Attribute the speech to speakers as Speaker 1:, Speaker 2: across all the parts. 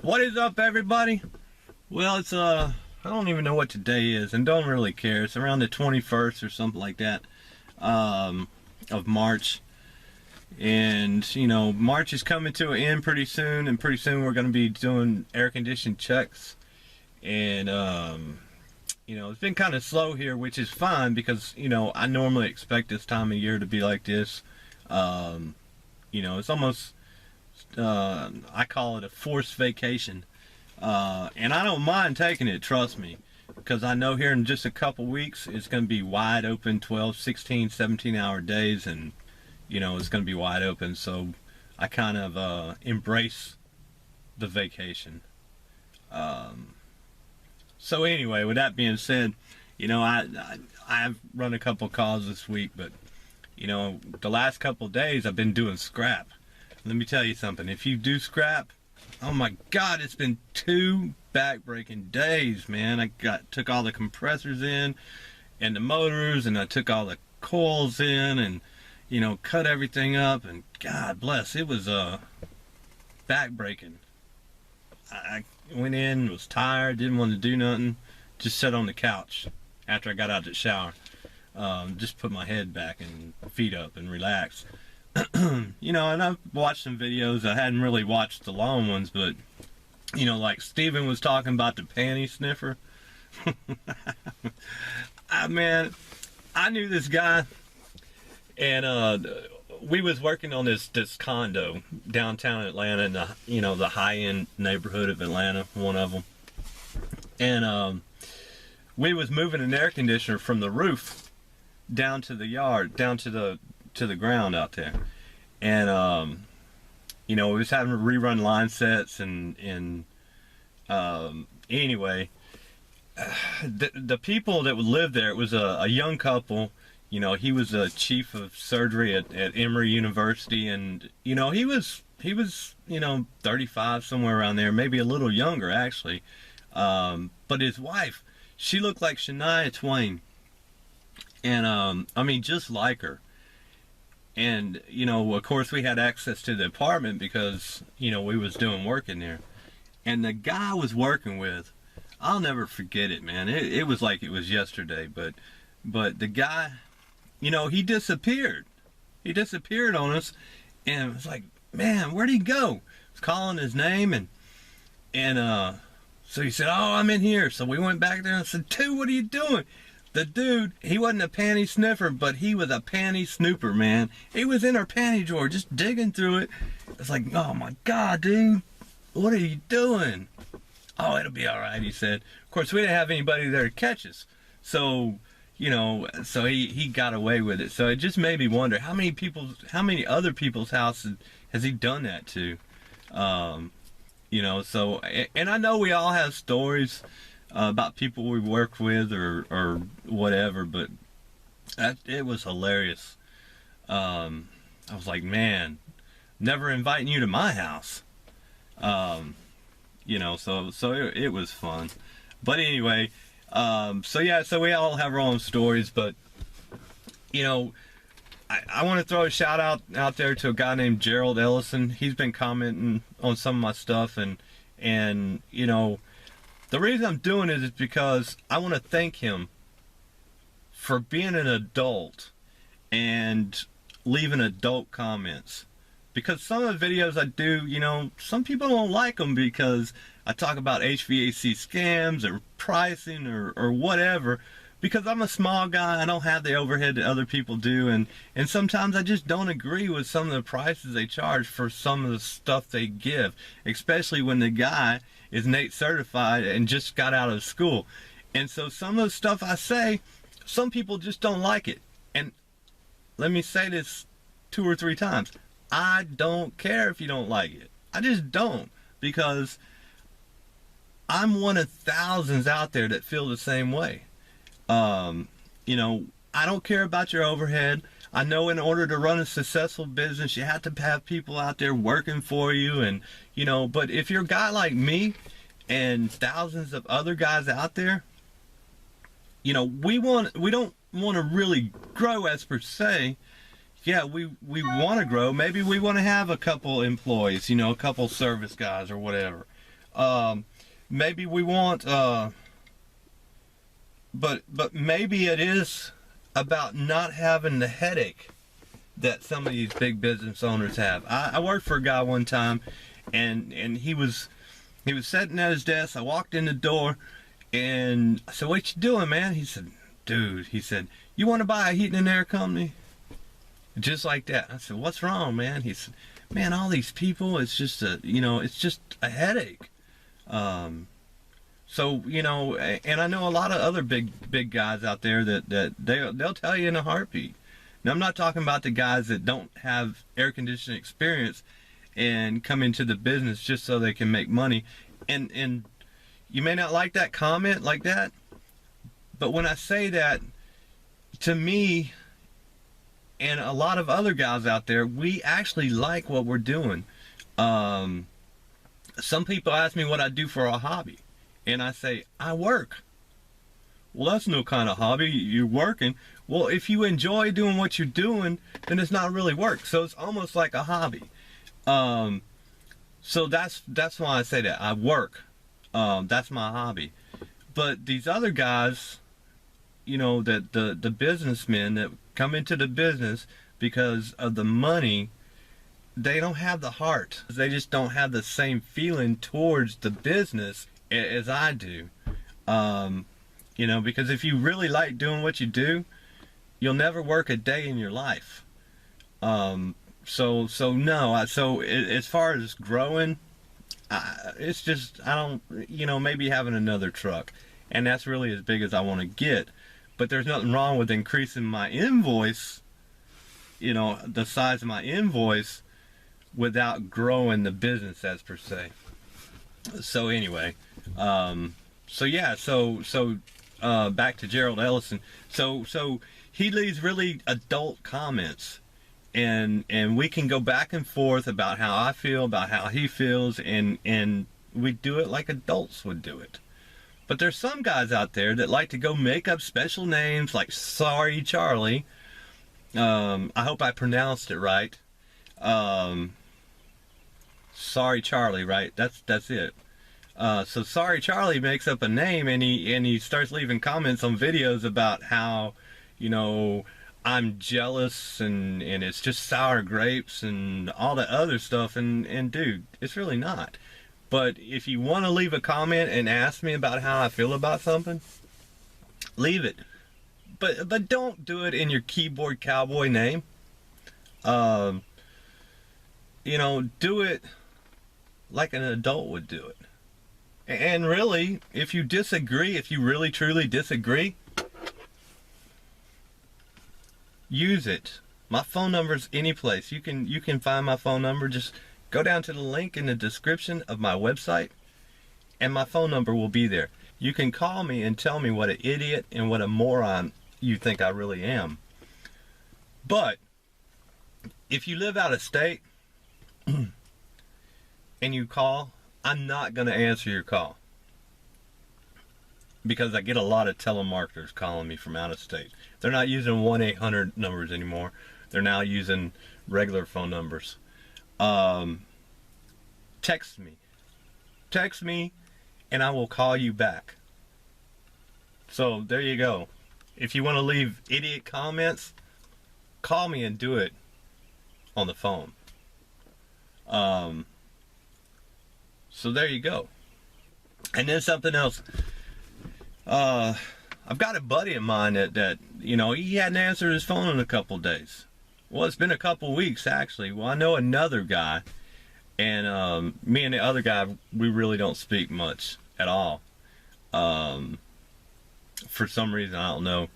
Speaker 1: What is up, everybody? Well, it's I don't even know what today is, and don't really care. It's around the 21st or something like that of March, and you know, March is coming to an end pretty soon, and pretty soon we're going to be doing air conditioning checks, and you know, it's been kind of slow here, which is fine because you know I normally expect this time of year to be like this. You know, it's almost I call it a forced vacation, and I don't mind taking it, trust me, because I know here in just a couple weeks it's going to be wide open, 12, 16, 17 hour days, and you know, it's going to be wide open, so I kind of embrace the vacation. So anyway, with that being said, you know, I've run a couple calls this week, but you know, the last couple days I've been doing scrap. Let me tell you something. If you do scrap, oh my God, it's been 2 back-breaking days, man. I took all the compressors in and the motors, and I took all the coils in, and you know, cut everything up, and God bless, it was back-breaking. I went in, was tired, didn't want to do nothing, just sat on the couch after I got out of the shower. Just put my head back and feet up and relax. You know, and I've watched some videos. I hadn't really watched the long ones, but you know, like Steven was talking about the panty sniffer. Man, I knew this guy, and we was working on this condo downtown Atlanta, in the, you know, the high-end neighborhood of Atlanta, one of them. And we was moving an air conditioner from the roof down to the yard, down to the ground out there. And you know, we was having to rerun line sets, and anyway, the people that would live there, it was a young couple. You know, he was a chief of surgery at Emory University, and you know, he was you know, 35, somewhere around there, maybe a little younger actually. But his wife, she looked like Shania Twain, and I mean, just like her. And you know, of course, we had access to the apartment because you know, we was doing work in there. And the guy I was working with, I'll never forget it, man. It was like it was yesterday. But the guy, you know, he disappeared. He disappeared on us, and it was like, man, where'd he go? I was calling his name, and so he said, oh, I'm in here. So we went back there and I said, dude, what are you doing? The dude, he wasn't a panty sniffer, but he was a panty snooper, man. He was in our panty drawer, just digging through it. It's like, oh my God, dude, what are you doing? Oh, it'll be all right, he said. Of course, we didn't have anybody there to catch us. So, you know, so he got away with it. So it just made me wonder, how many other people's houses has he done that to? You know, so, and I know we all have stories about people we work with or whatever, but it was hilarious. I was like, man, never inviting you to my house. You know, so it was fun. But anyway, so yeah, so we all have our own stories, but you know, I want to throw a shout out there to a guy named Gerald Ellison. He's been commenting on some of my stuff, and you know, the reason I'm doing it is because I want to thank him for being an adult and leaving adult comments. Because some of the videos I do, you know, some people don't like them because I talk about HVAC scams or pricing or whatever. Because I'm a small guy, I don't have the overhead that other people do, and sometimes I just don't agree with some of the prices they charge for some of the stuff they give, especially when the guy is NATE certified and just got out of school. And so some of the stuff I say, some people just don't like it. And let me say this 2 or 3 times. I don't care if you don't like it. I just don't, because I'm one of thousands out there that feel the same way. You know, I don't care about your overhead. I know in order to run a successful business, you have to have people out there working for you, and you know, but if you're a guy like me and thousands of other guys out there, you know, we don't want to really grow as per se. Yeah, we want to grow. Maybe we want to have a couple employees, you know, a couple service guys or whatever. Maybe we want, but maybe it is about not having the headache that some of these big business owners have. I worked for a guy one time, and he was sitting at his desk. I walked in the door, and I said, "What you doing, man?" He said, "Dude," he said, "you want to buy a heating and air company?" Just like that. I said, "What's wrong, man?" He said, "Man, all these people, it's just a headache." So, and I know a lot of other big guys out there that they'll tell you in a heartbeat. Now, I'm not talking about the guys that don't have air conditioning experience and come into the business just so they can make money. And you may not like that comment like that, but when I say that, to me and a lot of other guys out there, we actually like what we're doing. Some people ask me what I do for a hobby, and I say, I work. Well, that's no kind of hobby. You're working. Well, if you enjoy doing what you're doing, then it's not really work. So it's almost like a hobby. So that's why I say that. I work. That's my hobby. But these other guys, that the businessmen that come into the business because of the money, they don't have the heart. They just don't have the same feeling towards the business as I do. Because if you really like doing what you do, you'll never work a day in your life. So as far as growing, it's just, I don't, maybe having another truck, and that's really as big as I want to get. But there's nothing wrong with increasing my invoice, the size of my invoice, without growing the business as per se. So anyway, back to Gerald Ellison. So he leaves really adult comments, and we can go back and forth about how I feel, about how he feels, and we do it like adults would do it. But there's some guys out there that like to go make up special names like Sorry Charlie. I hope I pronounced it right. Sorry Charlie, right? That's it. So Sorry Charlie makes up a name, and he starts leaving comments on videos about how, I'm jealous and it's just sour grapes and all that other stuff, and dude, it's really not. But if you want to leave a comment and ask me about how I feel about something, leave it. But don't do it in your keyboard cowboy name. Do it like an adult would do it. And really, if you disagree, if you really truly disagree, use it. My phone number's any place. You can find my phone number. Just go down to the link in the description of my website, and my phone number will be there. You can call me and tell me what an idiot and what a moron you think I really am. But if you live out of state and you call, I'm not going to answer your call, because I get a lot of telemarketers calling me from out of state. They're not using 1-800 numbers anymore. They're now using regular phone numbers. Text me, and I will call you back. So there you go. If you want to leave idiot comments, call me and do it on the phone. So there you go. And then something else. I've got a buddy of mine that he hadn't answered his phone in a couple days. Well, it's been a couple weeks actually. Well, I know another guy, and me and the other guy, we really don't speak much at all. For some reason, I don't know.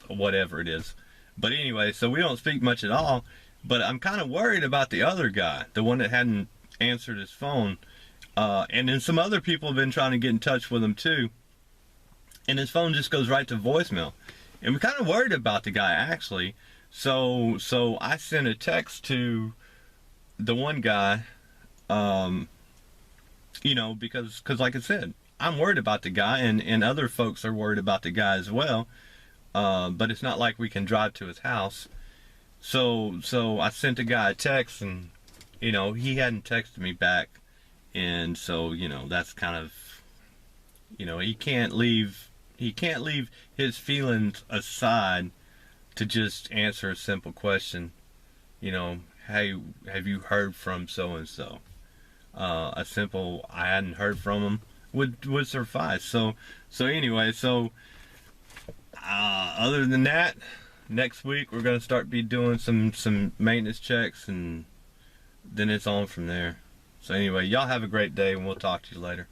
Speaker 1: Whatever it is. But anyway, so we don't speak much at all. But I'm kind of worried about the other guy, the one that hadn't answered his phone. And then some other people have been trying to get in touch with him too. And his phone just goes right to voicemail. And we're kind of worried about the guy actually. So I sent a text to the one guy, because like I said, I'm worried about the guy, and other folks are worried about the guy as well. But it's not like we can drive to his house. So I sent the guy a text, and you know, he hadn't texted me back, and so, you know, that's kind of, you know, he can't leave his feelings aside to just answer a simple question. You know, hey, have you heard from so and so? A simple "I hadn't heard from him" would suffice. So anyway, other than that, next week we're gonna start doing some maintenance checks, and then it's on from there. So anyway, y'all have a great day, and we'll talk to you later.